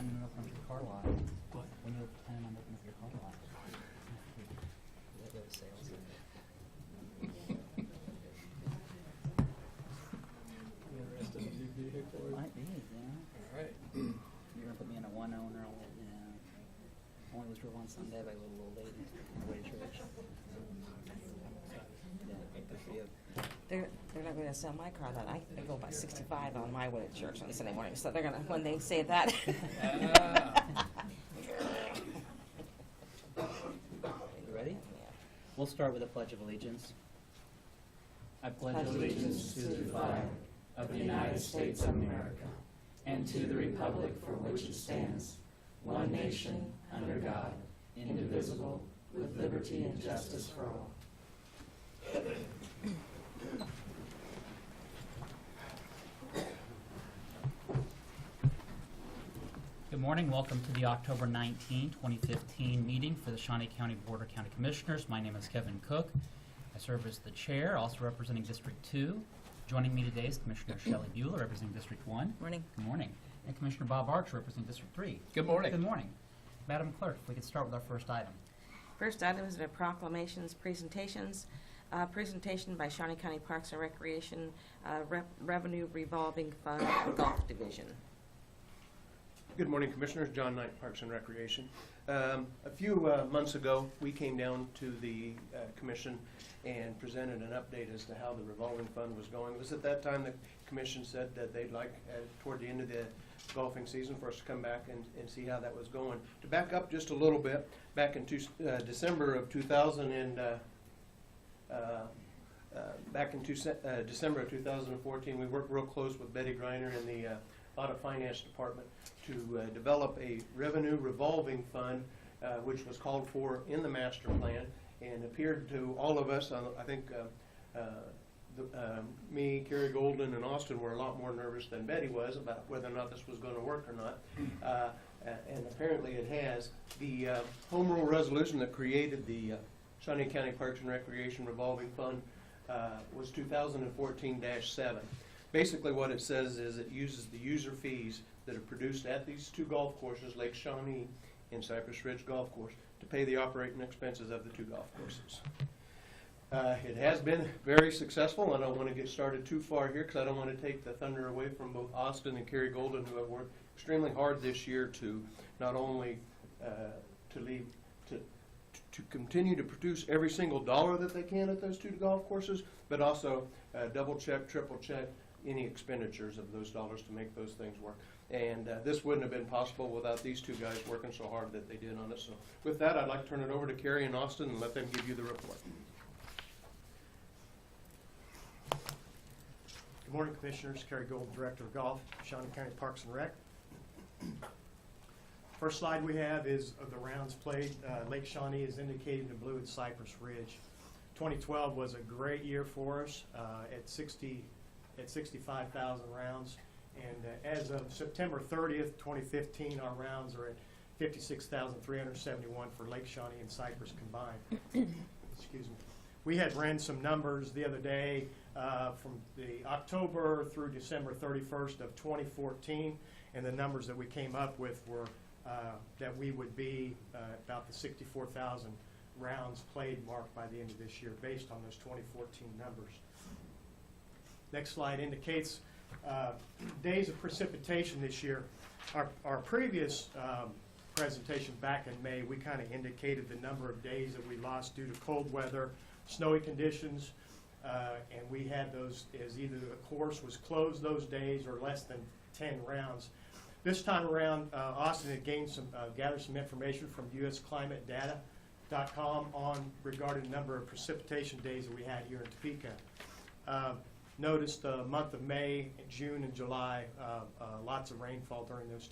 planning on opening up your car lot? What? When you planning on opening up your car lot? Let those sales in. Interested in new vehicle? Might be, yeah. All right. You're gonna put me in a one owner, only was driven on Sunday by a little old lady on the way to church. Yeah, good for you. They're not going to sell my car. That I go by 65 on my way to church on Sunday morning. So they're going to, when they say that. You ready? We'll start with the Pledge of Allegiance. I pledge Allegiance to the flag of the United States of America and to the republic for which it stands, one nation, under God, indivisible, with liberty and justice for all. Good morning. Welcome to the October 19, 2015 meeting for the Shawnee County Board of County Commissioners. My name is Kevin Cook. I serve as the chair, also representing District 2. Joining me today is Commissioner Shelley Bueller, representing District 1. Morning. Good morning. And Commissioner Bob Archer, representing District 3. Good morning. Good morning. Madam Clerk, if we could start with our first item. First item is the proclamations, presentations. Presentation by Shawnee County Parks and Recreation Revenue Revolving Fund Golf Division. Good morning, Commissioners. John Knight, Parks and Recreation. A few months ago, we came down to the Commission and presented an update as to how the revolving fund was going. It was at that time the Commission said that they'd like, toward the end of the golfing season, for us to come back and see how that was going. To back up just a little bit, back in December of 2014, we worked real close with Betty Griner in the Audit Finance Department to develop a revenue revolving fund, which was called for in the master plan and appeared to all of us. I think me, Kerry Golden, and Austin were a lot more nervous than Betty was about whether or not this was going to work or not. And apparently it has. The home rule resolution that created the Shawnee County Parks and Recreation Revolving Fund was 2014-7. Basically what it says is it uses the user fees that are produced at these two golf courses, Lake Shawnee and Cypress Ridge Golf Course, to pay the operating expenses of the two golf courses. It has been very successful. I don't want to get started too far here because I don't want to take the thunder away from both Austin and Kerry Golden, who have worked extremely hard this year to not only to continue to produce every single dollar that they can at those two golf courses, but also double check, triple check any expenditures of those dollars to make those things work. And this wouldn't have been possible without these two guys working so hard that they did on it. So with that, I'd like to turn it over to Kerry and Austin and let them give you the report. Good morning, Commissioners. Kerry Gold, Director of Golf, Shawnee County Parks and Rec. First slide we have is of the rounds played. Lake Shawnee is indicated in blue at Cypress Ridge. 2012 was a great year for us at 65,000 rounds. And as of September 30th, 2015, our rounds are at 56,371 for Lake Shawnee and Cypress combined. Excuse me. We had ran some numbers the other day from the October through December 31st of 2014, and the numbers that we came up with were that we would be about the 64,000 rounds played mark by the end of this year based on those 2014 numbers. Next slide indicates days of precipitation this year. Our previous presentation back in May, we kind of indicated the number of days that we lost due to cold weather, snowy conditions, and we had those as either the course was closed those days or less than 10 rounds. This time around, Austin had gathered some information from usclimatedata.com regarding the number of precipitation days that we had here in Topeka. Noticed the month of May, June, and July, lots of rainfall during those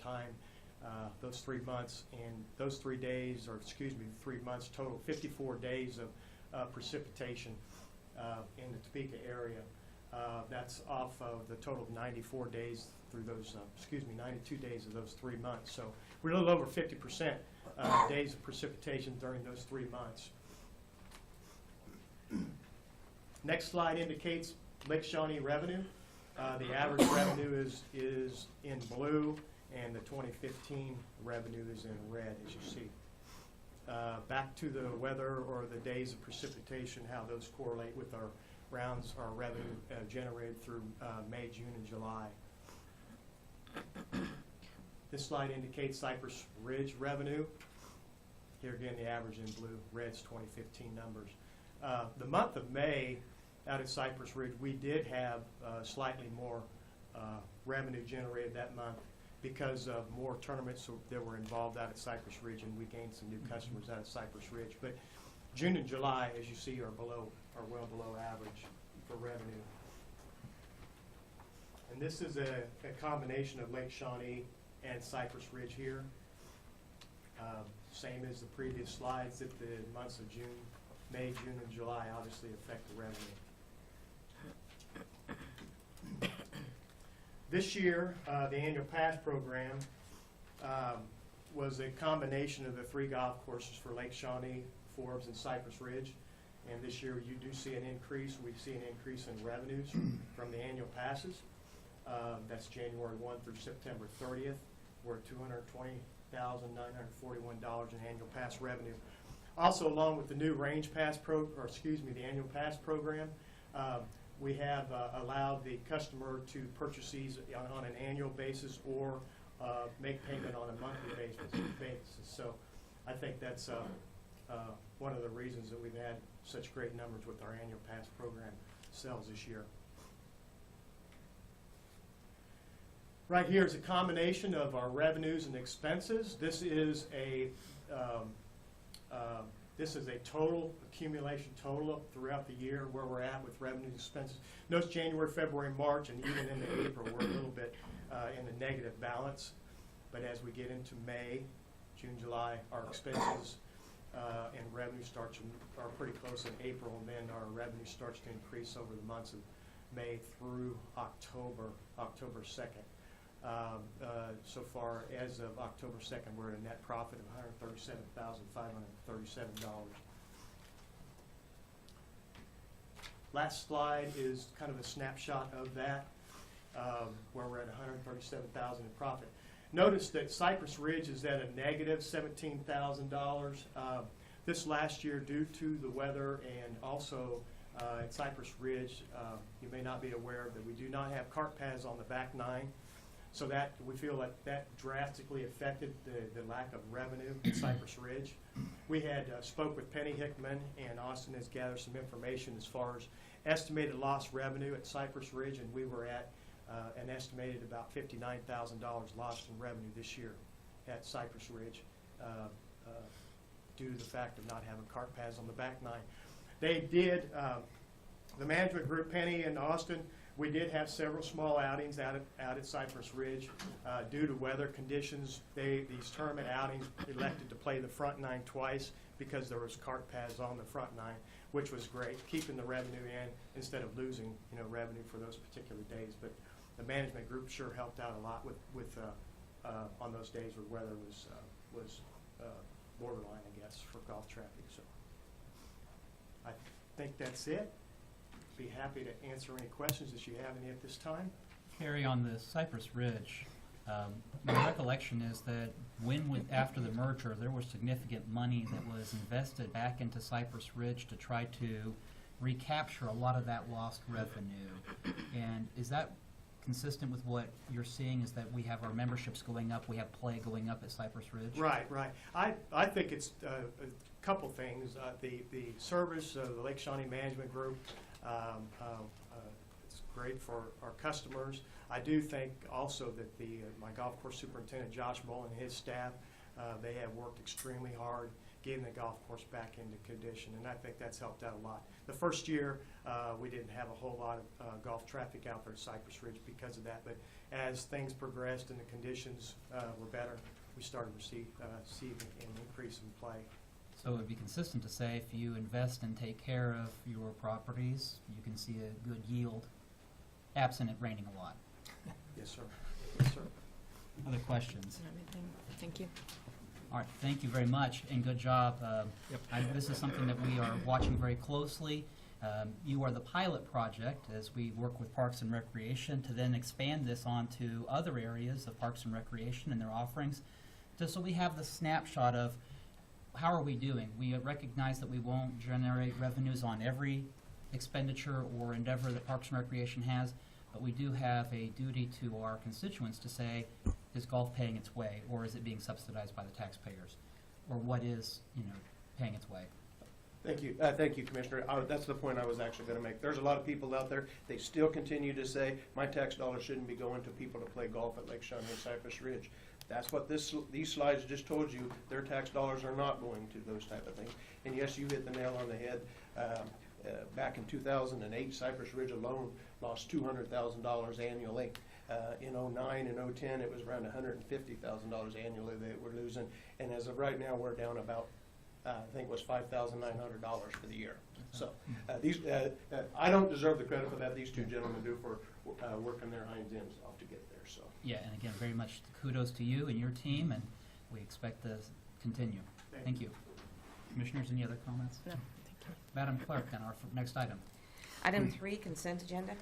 3 months, and those 3 days, or excuse me, 3 months total, 54 days of precipitation in the Topeka area. That's off of the total of 94 days through those, 92 days of those 3 months. So we're a little over 50% days of precipitation during those 3 months. Next slide indicates Lake Shawnee revenue. The average revenue is in blue, and the 2015 revenue is in red, as you see. Back to the weather or the days of precipitation, how those correlate with our rounds, our revenue generated through May, June, and July. This slide indicates Cypress Ridge revenue. Here again, the average in blue, red's 2015 numbers. The month of May, out at Cypress Ridge, we did have slightly more revenue generated that month because of more tournaments that were involved out at Cypress Ridge, and we gained some new customers out at Cypress Ridge. But June and July, as you see, are well below average for revenue. And this is a combination of Lake Shawnee and Cypress Ridge here. Same as the previous slides, that the months of May, June, and July obviously affect the revenue. This year, the annual pass program was a combination of the 3 golf courses for Lake Shawnee, Forbes, and Cypress Ridge. And this year, you do see an increase. We see an increase in revenues from the annual passes. That's January 1 through September 30th. We're at $220,941 in annual pass revenue. Also, along with the new range pass the annual pass program, we have allowed the customer to purchase these on an annual basis or make payment on a monthly basis. So I think that's one of the reasons that we've had such great numbers with our annual pass program sales this year. Right here is a combination of our revenues and expenses. This is a total accumulation total throughout the year where we're at with revenues and expenses. Notice January, February, March, and even into April, we're a little bit in the negative balance. But as we get into May, June, July, our expenses and revenue are pretty close in April, and then our revenue starts to increase over the months of May through October 2nd. So far, as of October 2nd, we're at a net profit of $137,537. Last slide is kind of a snapshot of that, where we're at $137,000 in profit. Notice that Cypress Ridge is at a negative $17,000. This last year, due to the weather, and also at Cypress Ridge, you may not be aware that we do not have cart paths on the back 9. So that we feel that drastically affected the lack of revenue at Cypress Ridge. We had spoke with Penny Hickman, and Austin has gathered some information as far as estimated lost revenue at Cypress Ridge, and we were at an estimated about $59,000 lost in revenue this year at Cypress Ridge due to the fact of not having cart paths on the back 9. They did, the management group, Penny and Austin, we did have several small outings out at Cypress Ridge. Due to weather conditions, these tournament outings elected to play the front 9 twice because there was cart paths on the front 9, which was great, keeping the revenue in instead of losing revenue for those particular days. But the management group sure helped out a lot with on those days where weather was borderline, I guess, for golf traffic. So I think that's it. Be happy to answer any questions that you have any at this time. Carrie, on the Cypress Ridge, my recollection is that after the merger, there was significant money that was invested back into Cypress Ridge to try to recapture a lot of that lost revenue. And is that consistent with what you're seeing, is that we have our memberships going up, we have play going up at Cypress Ridge? Right. I think it's a couple things. The service of the Lake Shawnee Management Group, it's great for our customers. I do think also that my golf course superintendent, Josh Mullen, and his staff, they have worked extremely hard getting the golf course back into condition, and I think that's helped out a lot. The first year, we didn't have a whole lot of golf traffic out there at Cypress Ridge because of that, but as things progressed and the conditions were better, we started to see an increase in play. So it would be consistent to say if you invest and take care of your properties, you can see a good yield, absent it raining a lot. Yes, sir. Yes, sir. Other questions? Thank you. All right, thank you very much, and good job. This is something that we are watching very closely. You are the pilot project as we work with Parks and Recreation to then expand this onto other areas of Parks and Recreation and their offerings, just so we have the snapshot of how are we doing. We recognize that we won't generate revenues on every expenditure or endeavor that Parks and Recreation has, but we do have a duty to our constituents to say, is golf paying its way, or is it being subsidized by the taxpayers? Or what is, paying its way? Thank you, Commissioner. That's the point I was actually going to make. There's a lot of people out there, they still continue to say, my tax dollars shouldn't be going to people to play golf at Lake Shawnee and Cypress Ridge. That's what these slides just told you. Their tax dollars are not going to those type of things. And yes, you hit the nail on the head. Back in 2008, Cypress Ridge alone lost $200,000 annually. In 09 and 010, it was around $150,000 annually they were losing. And as of right now, we're down about, I think it was $5,900 for the year. So I don't deserve the credit for that. These two gentlemen do for working their hinds ends off to get there. So Yeah, and again, very much kudos to you and your team, and we expect to continue. Thank you. Commissioners, any other comments? No. Madam Clerk, on our next item. Item 3, consent agenda. Are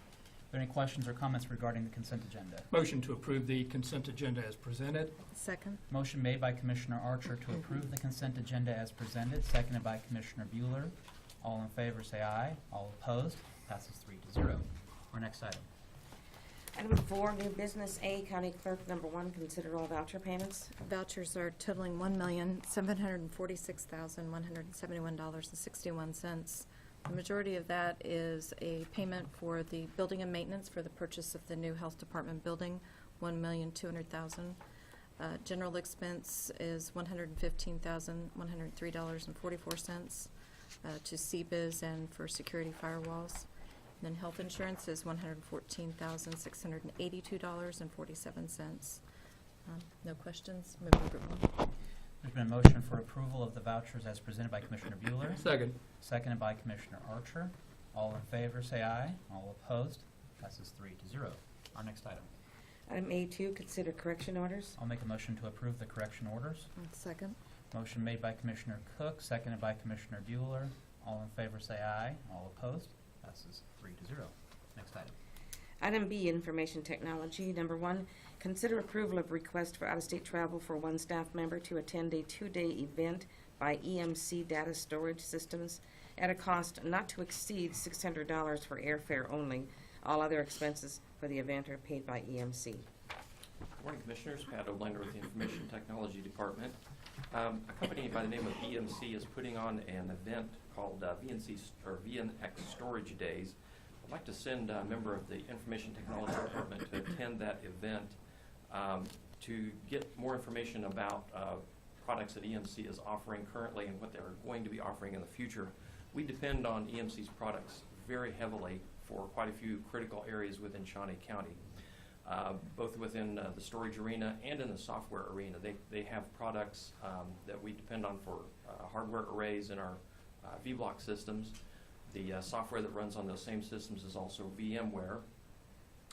there any questions or comments regarding the consent agenda? Motion to approve the consent agenda as presented. Second. Motion made by Commissioner Archer to approve the consent agenda as presented, seconded by Commissioner Bueller. All in favor say aye. All opposed, passes 3-0. Our next item. Item 4, new business. A, County Clerk, number 1, consider all voucher payments. Vouchers are totaling $1,746,171.61. The majority of that is a payment for the building and maintenance for the purchase of the new Health Department building, $1,200,000. General expense is $115,103.44 to CBIZ and for security firewalls. And then health insurance is $114,682.47. No questions? Move approval. There's been a motion for approval of the vouchers as presented by Commissioner Bueller, Second. seconded by Commissioner Archer. All in favor say aye. All opposed, passes 3-0. Our next item. Item A2, consider correction orders. I'll make a motion to approve the correction orders. Second. Motion made by Commissioner Cook, seconded by Commissioner Bueller. All in favor say aye. All opposed, passes 3-0. Next item. Item B, information technology. Number 1, consider approval of request for out-of-state travel for one staff member to attend a 2-day event by EMC Data Storage Systems at a cost not to exceed $600 for airfare only. All other expenses for the event are paid by EMC. Good morning, Commissioners. Pat Oblander with the Information Technology Department. A company by the name of EMC is putting on an event called VNX Storage Days. I'd like to send a member of the Information Technology Department to attend that event to get more information about products that EMC is offering currently and what they're going to be offering in the future. We depend on EMC's products very heavily for quite a few critical areas within Shawnee County. Both within the storage arena and in the software arena. They have products that we depend on for hardware arrays in our vBlock systems. The software that runs on those same systems is also VMware.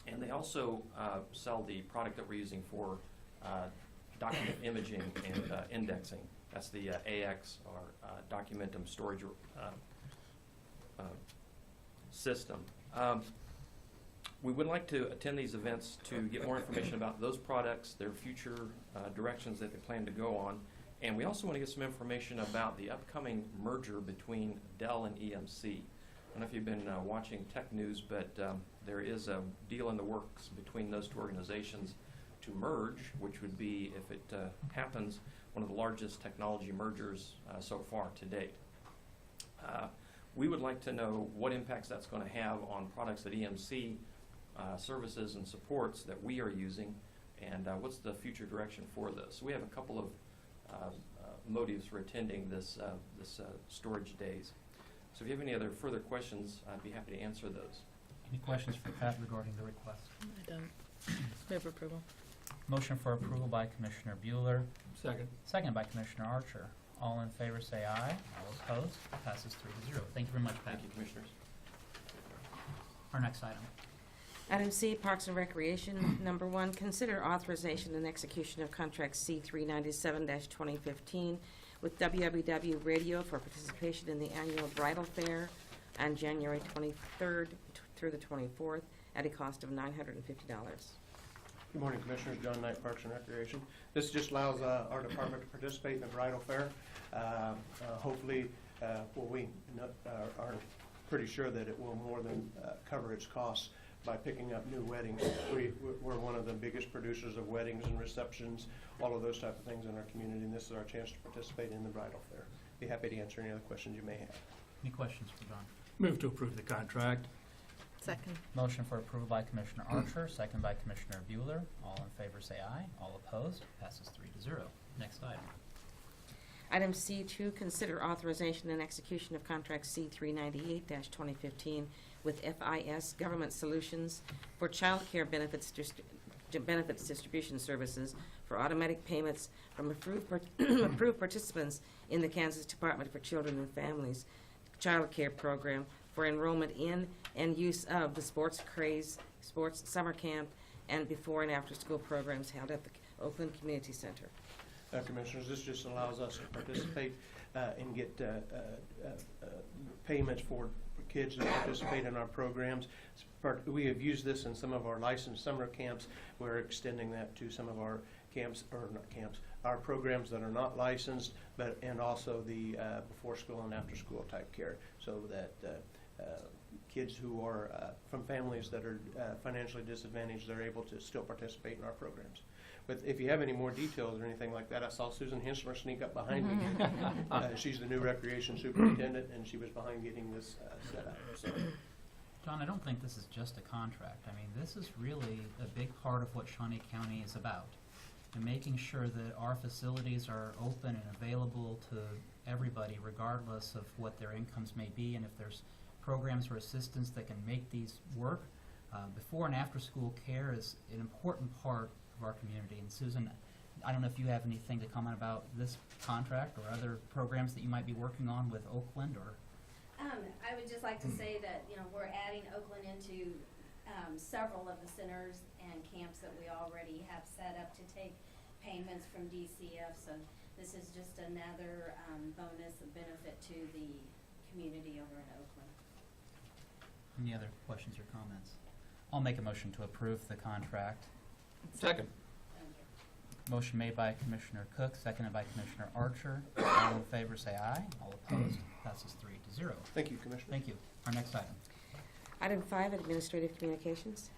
And they also sell the product that we're using for document imaging and indexing. That's the AX, or Documentum Storage system. We would like to attend these events to get more information about those products, their future directions that they plan to go on, and we also want to get some information about the upcoming merger between Dell and EMC. I don't know if you've been watching tech news, but there is a deal in the works between those two organizations to merge, which would be, if it happens, one of the largest technology mergers so far to date. We would like to know what impacts that's going to have on products that EMC services and supports that we are using, and what's the future direction for this. We have a couple of motives for attending this storage days. So if you have any other further questions, I'd be happy to answer those. Any questions for Pat regarding the request? I don't. Move approval. Motion for approval by Commissioner Bueller, Second. seconded by Commissioner Archer. All in favor say aye. All opposed, passes 3-0. Thank you very much, Pat. Thank you, Commissioners. Our next item. Item C, Parks and Recreation. Number 1, consider authorization and execution of contract C397-2015 with WWW Radio for participation in the annual bridal fair on January 23rd through the 24th at a cost of $950. Good morning, Commissioners. John Knight, Parks and Recreation. This just allows our department to participate in the bridal fair. Hopefully, we are pretty sure that it will more than cover its costs by picking up new weddings. We're one of the biggest producers of weddings and receptions, all of those type of things in our community, and this is our chance to participate in the bridal fair. Be happy to answer any other questions you may have. Any questions for John? Move to approve the contract. Second. Motion for approval by Commissioner Archer, second by Commissioner Bueller. All in favor say aye. All opposed, passes 3-0. Next item. Item C2, consider authorization and execution of contract C398-2015 with FIS Government Solutions for child care benefits distribution services for automatic payments from approved participants in the Kansas Department for Children and Families Child Care Program for enrollment in and use of the Sports Craze Sports Summer Camp and before and after school programs held at the Oakland Community Center. Commissioners, this just allows us to participate and get payments for kids that participate in our programs. We have used this in some of our licensed summer camps. We're extending that to some of our camps, or not camps, our programs that are not licensed, and also the before school and after school type care, so that kids who are from families that are financially disadvantaged, they're able to still participate in our programs. But if you have any more details or anything like that, I saw Susan Hensler sneak up behind me. She's the new recreation superintendent, and she was behind getting this set up. So. John, I don't think this is just a contract. I mean, this is really a big part of what Shawnee County is about, and making sure that our facilities are open and available to everybody, regardless of what their incomes may be, and if there's programs or assistance that can make these work. Before and after school care is an important part of our community. And Susan, I don't know if you have anything to comment about this contract or other programs that you might be working on with Oakland, or? I would just like to say that, we're adding Oakland into several of the centers and camps that we already have set up to take payments from DCF. So this is just another bonus and benefit to the community over in Oakland. Any other questions or comments? I'll make a motion to approve the contract. Second. Thank you. Motion made by Commissioner Cook, seconded by Commissioner Archer. All in favor say aye. All opposed, passes 3-0. Thank you, Commissioner. Thank you. Our next item. Item 5, administrative communications.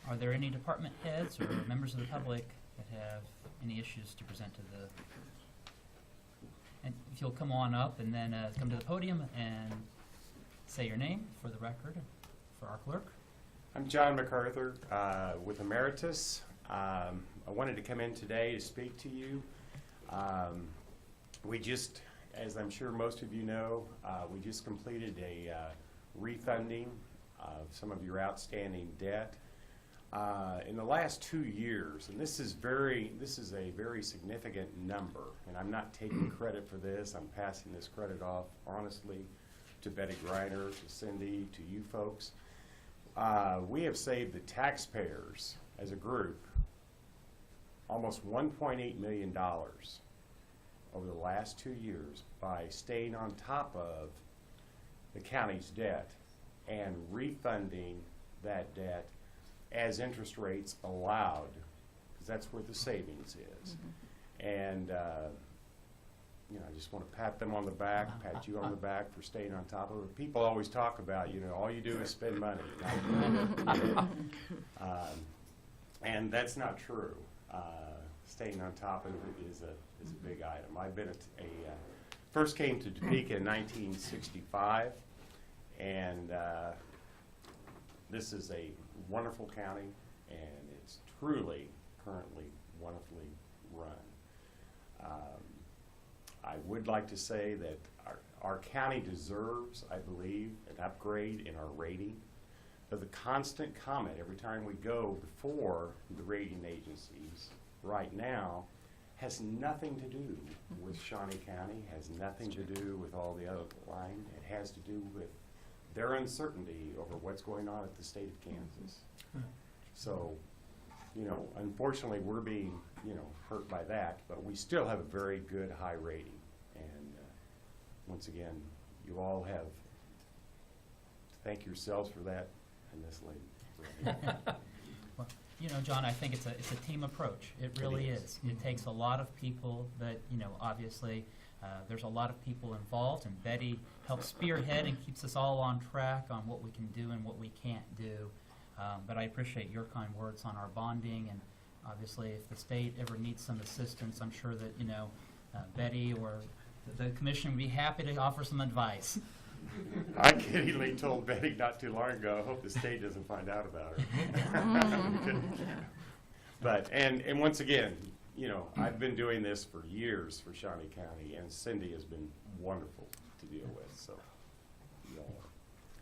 Are there any department heads or members of the public that have any issues to present to the, and if you'll come on up and then come to the podium and say your name for the record for our clerk. I'm John MacArthur with Emeritus. I wanted to come in today to speak to you. We just, as I'm sure most of you know, we just completed a refunding of some of your outstanding debt. In the last 2 years, and this is a very significant number, and I'm not taking credit for this. I'm passing this credit off honestly to Betty Greiner, to Cindy, to you folks. We have saved the taxpayers as a group almost $1.8 million over the last 2 years by staying on top of the county's debt and refunding that debt as interest rates allowed, because that's where the savings is. And I just want to pat them on the back, pat you on the back for staying on top of it. People always talk about, all you do is spend money. And that's not true. Staying on top of it is a big item. I've been first came to Topeka in 1965, and this is a wonderful county, and it's truly currently wonderfully run. I would like to say that our county deserves, I believe, an upgrade in our rating. But the constant comment every time we go before the rating agencies right now has nothing to do with Shawnee County, has nothing to do with all the other line. It has to do with their uncertainty over what's going on at the state of Kansas. So, unfortunately, we're being, hurt by that, but we still have a very good high rating. And once again, you all have thank yourselves for that and this lady. Well, you know, John, I think it's a team approach. It really is. It takes a lot of people that, you know, obviously, there's a lot of people involved, and Betty helps spearhead and keeps us all on track on what we can do and what we can't do. But I appreciate your kind words on our bonding, and obviously, if the state ever needs some assistance, I'm sure that, you know, Betty or the commission would be happy to offer some advice. I kiddingly told Betty not too long ago, I hope the state doesn't find out about her. But, and once again, you know, I've been doing this for years for Shawnee County, and Cindy has been wonderful to deal with, so. You know,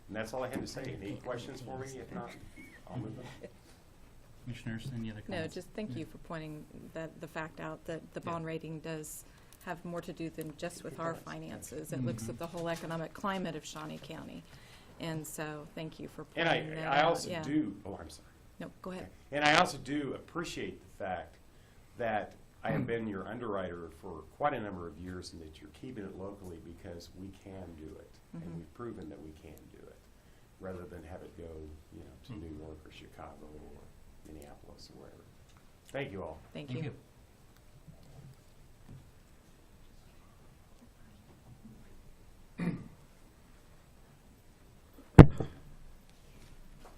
and that's all I had to say. Any questions for me? If not, I'll move on. Commissioners, any other No, comments? just thank you for pointing the fact out that the bond rating does have more to do than just with our finances. It looks at the whole economic climate of Shawnee County. And so, thank you for And pointing that out. I also Yeah. do, oh, I'm sorry. No, go ahead. And I also do appreciate the fact that I have been your underwriter for quite a number of years, and that you're keeping it locally because we can do it. And we've proven that we can do it, rather than have it go, you know, to New York or Chicago or Minneapolis or wherever. Thank you all. Thank Thank you. you.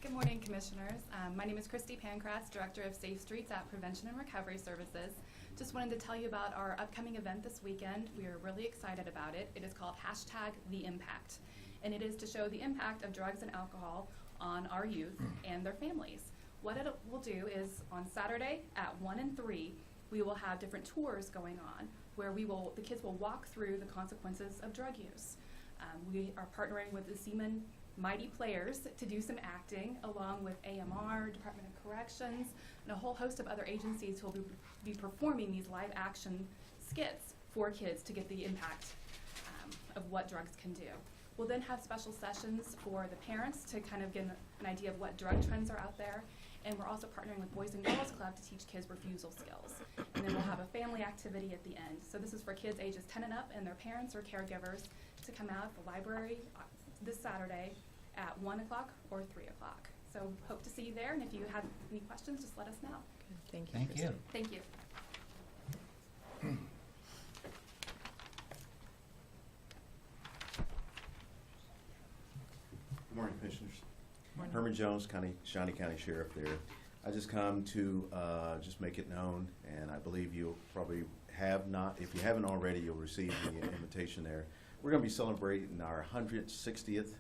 Good morning, Commissioners. My name is Christy Pancratz, Director of Safe Streets at Prevention and Recovery Services. Just wanted to tell you about our upcoming event this weekend. We are really excited about it. It is called #TheImpact, and it is to show the impact of drugs and alcohol on our youth and their families. What it will do is on Saturday at 1 and 3, we will have different tours going on where the kids will walk through the consequences of drug use. We are partnering with the Seaman Mighty Players to do some acting, along with AMR, Department of Corrections, and a whole host of other agencies who will be performing these live action skits for kids to get the impact of what drugs can do. We'll then have special sessions for the parents to kind of get an idea of what drug trends are out there. And we're also partnering with Boys and Girls Club to teach kids refusal skills. And then we'll have a family activity at the end. So this is for kids ages 10 and up and their parents or caregivers to come out at the library this Saturday at 1 o'clock or 3 o'clock. So hope to see you there, and if you have any questions, just let us know. Good. Thank you. Thank Christy. you. Thank you. Good morning, Commissioners. Morning. Herman Jones, Shawnee County Sheriff there. I just come to just make it known, and I believe you'll probably have not, if you haven't already, you'll receive the invitation there. We're going to be celebrating our 160th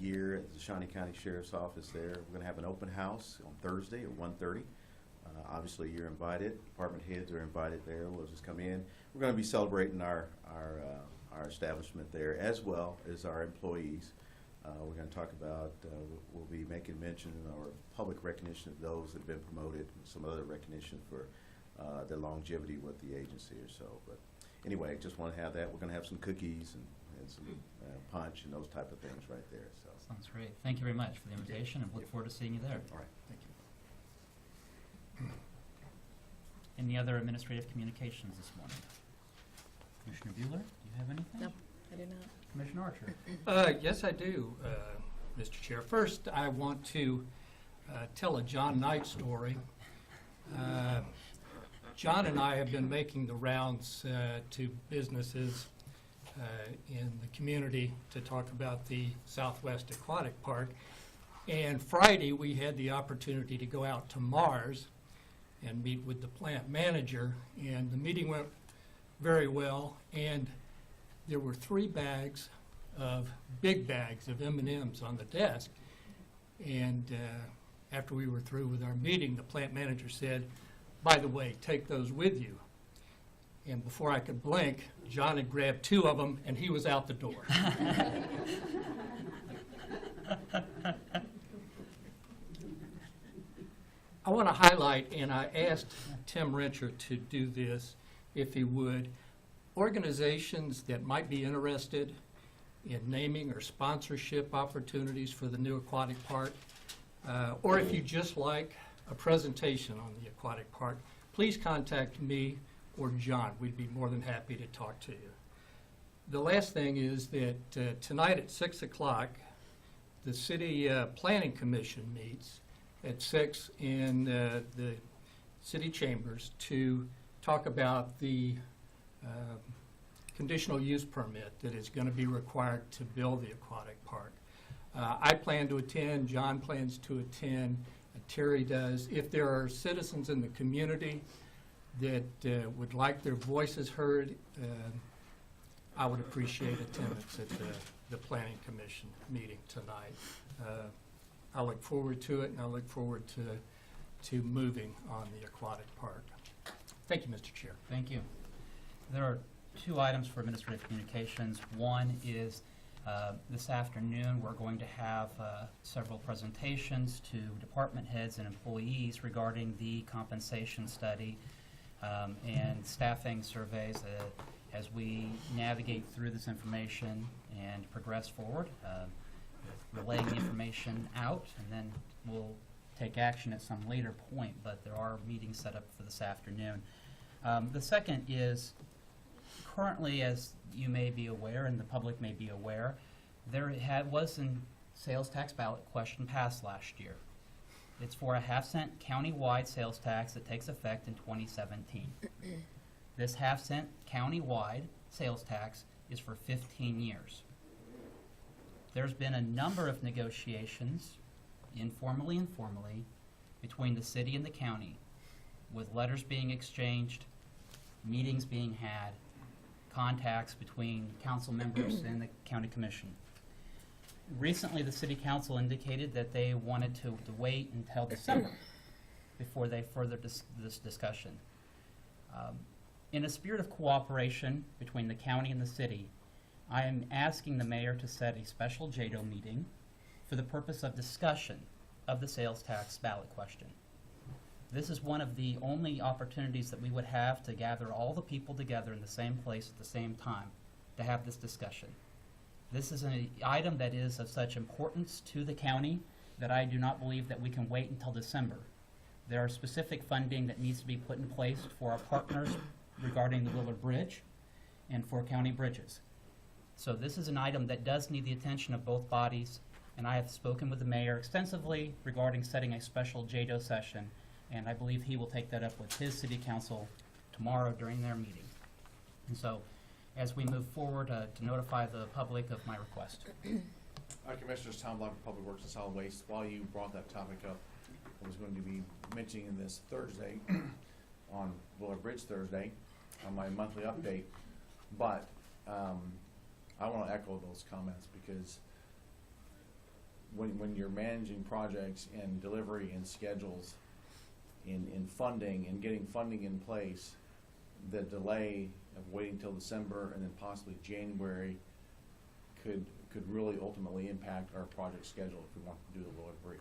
year at the Shawnee County Sheriff's Office there. We're going to have an open house on Thursday at 1:30. Obviously, you're invited. Department heads are invited there. We'll just come in. We're going to be celebrating our establishment there, as well as our employees. We're going to talk about, we'll be making mention or public recognition of those that have been promoted, and some other recognition for their longevity with the agency or so. But anyway, just want to have that. We're going to have some cookies and some punch and those type of things right there. So. Sounds great. Thank you very much for the invitation, and look forward to seeing you there. All right, thank you. Any other administrative communications this morning? Commissioner Bueller, do you have anything? No, I do not. Commissioner Archer? Yes, I do, Mr. Chair. First, I want to tell a John Knight story. John and I have been making the rounds to businesses in the community to talk about the Southwest Aquatic Park. And Friday, we had the opportunity to go out to Mars and meet with the plant manager, and the meeting went very well. And there were 3 big bags of M&Ms on the desk. And after we were through with our meeting, the plant manager said, "By the way, take those with you." And before I could blink, John had grabbed 2 of them, and he was out the door. I want to highlight, and I asked Tim Rencher to do this, if he would, organizations that might be interested in naming or sponsorship opportunities for the new aquatic park, or if you just like a presentation on the aquatic park, please contact me or John. We'd be more than happy to talk to you. The last thing is that tonight at 6 o'clock, the City Planning Commission meets at 6 in the city chambers to talk about the conditional use permit that is going to be required to build the aquatic park. I plan to attend, John plans to attend, Terry does. If there are citizens in the community that would like their voices heard, I would appreciate attendance at the Planning Commission meeting tonight. I look forward to it, and I look forward to moving on the aquatic park. Thank you, Mr. Chair. Thank you. There are 2 items for administrative communications. One is this afternoon, we're going to have several presentations to department heads and employees regarding the compensation study and staffing surveys as we navigate through this information and progress forward, relaying the information out, and then we'll take action at some later point, but there are meetings set up for this afternoon. The second is, currently, as you may be aware and the public may be aware, there was a sales tax ballot question passed last year. It's for a half-cent county-wide sales tax that takes effect in 2017. This half-cent county-wide sales tax is for 15 years. There's been a number of negotiations, informally and formally, between the city and the county, with letters being exchanged, meetings being had, contacts between council members and the county commission. Recently, the city council indicated that they wanted to wait until December before they further this discussion. In a spirit of cooperation between the county and the city, I am asking the mayor to set a special JADO meeting for the purpose of discussion of the sales tax ballot question. This is one of the only opportunities that we would have to gather all the people together in the same place at the same time to have this discussion. This is an item that is of such importance to the county that I do not believe that we can wait until December. There are specific funding that needs to be put in place for our partners regarding the Willard Bridge and for county bridges. So this is an item that does need the attention of both bodies, and I have spoken with the mayor extensively regarding setting a special JADO session, and I believe he will take that up with his city council tomorrow during their meeting. And so, as we move forward, to notify the public of my request. Commissioners, Tom Block, Public Works and Solid Waste. While you brought that topic up, I was going to be mentioning this Thursday, on Willard Bridge Thursday, on my monthly update, but I want to echo those comments because when you're managing projects and delivery and schedules in funding and getting funding in place, the delay of waiting till December and then possibly January could really ultimately impact our project schedule if we want to do the Willard Bridge.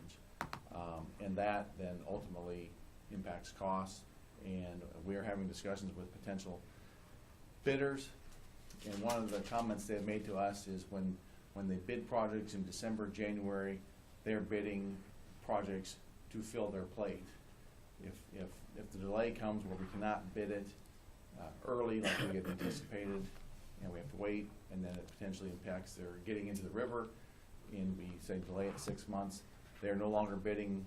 And that then ultimately impacts costs, and we are having discussions with potential bidders. And one of the comments they've made to us is when they bid projects in December, January, they're bidding projects to fill their plate. If the delay comes where we cannot bid it early like we had anticipated, and we have to wait, and then it potentially impacts their getting into the river, and we say delay it 6 months, they're no longer bidding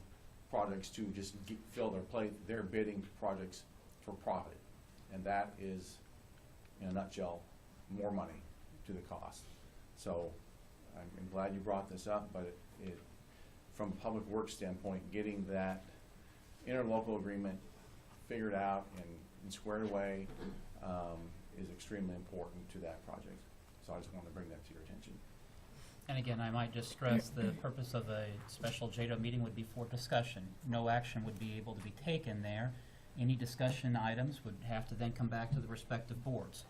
projects to just fill their plate, they're bidding projects for profit. And that is, in a nutshell, more money to the cost. So I'm glad you brought this up, but it from a public works standpoint, getting that interlocal agreement figured out and squared away is extremely important to that project. So I just wanted to bring that to your attention. And again, I might just stress the purpose of a special JADO meeting would be for discussion. No action would be able to be taken there. Any discussion items would have to then come back to the respective boards.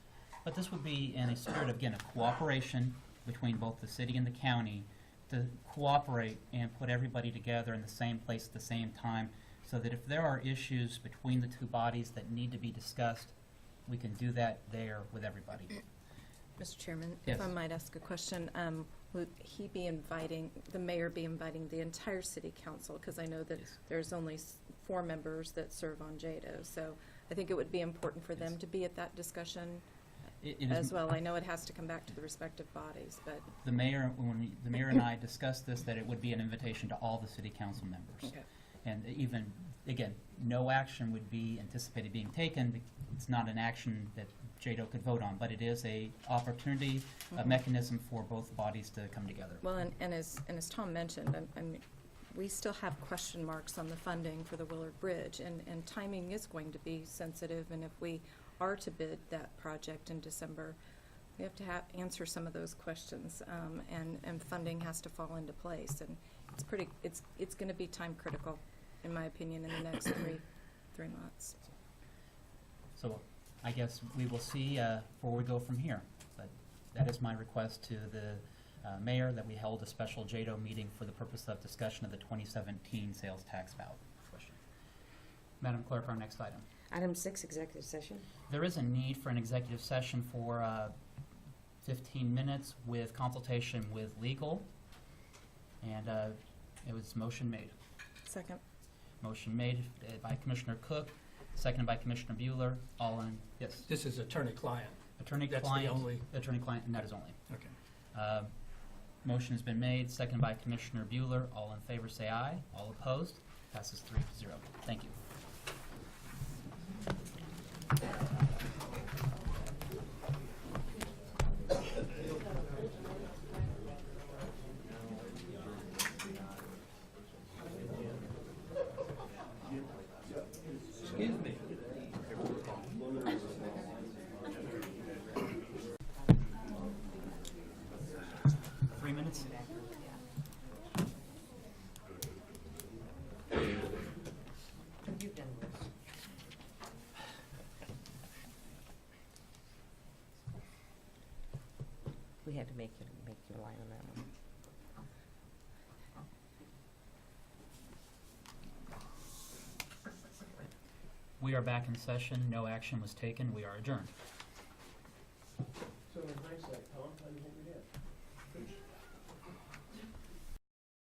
But this would be in a spirit of, again, a cooperation between both the city and the county to cooperate and put everybody together in the same place at the same time, so that if there are issues between the two bodies that need to be discussed, we can do that there with everybody. Mr. Chairman, Yes. if I might ask a question, would he be inviting, the mayor be inviting the entire city council? Because I know that Yes. there's only 4 members that serve on JADO, so I think it would be important for them Yes. to be at that discussion. It is- as well. I know it has to come back to the respective bodies, but, The mayor, the mayor and I discussed this, that it would be an invitation to all the city council members. okay. And even, again, no action would be anticipated being taken. It's not an action that JADO could vote on, but it is a opportunity, a mechanism for both bodies to come together. Well, and as Tom mentioned, we still have question marks on the funding for the Willard Bridge, and timing is going to be sensitive, and if we are to bid that project in December, we have to answer some of those questions, and funding has to fall into place, and it's gonna be time critical, in my opinion, in the next three months. So I guess we will see where we go from here. But that is my request to the mayor, that we held a special JADO meeting for the purpose of discussion of the 2017 sales tax ballot question. Madam Clerk, our next item. Item 6, executive session. There is a need for an executive session for 15 minutes with consultation with legal, and it was motion made. Second. Motion made by Commissioner Cook, seconded by Commissioner Bueller. All in, yes. This is attorney-client. Attorney-client. That's the only, Attorney-client, and that is only. okay. Motion has been made, seconded by Commissioner Bueller. All in favor say aye. All opposed? Passes 3-0. Thank you. Excuse me. 3 minutes? You've done this. We had to make you line on that one. We are back in session. No action was taken. We are adjourned. So in hindsight, Tom, how do you think we did?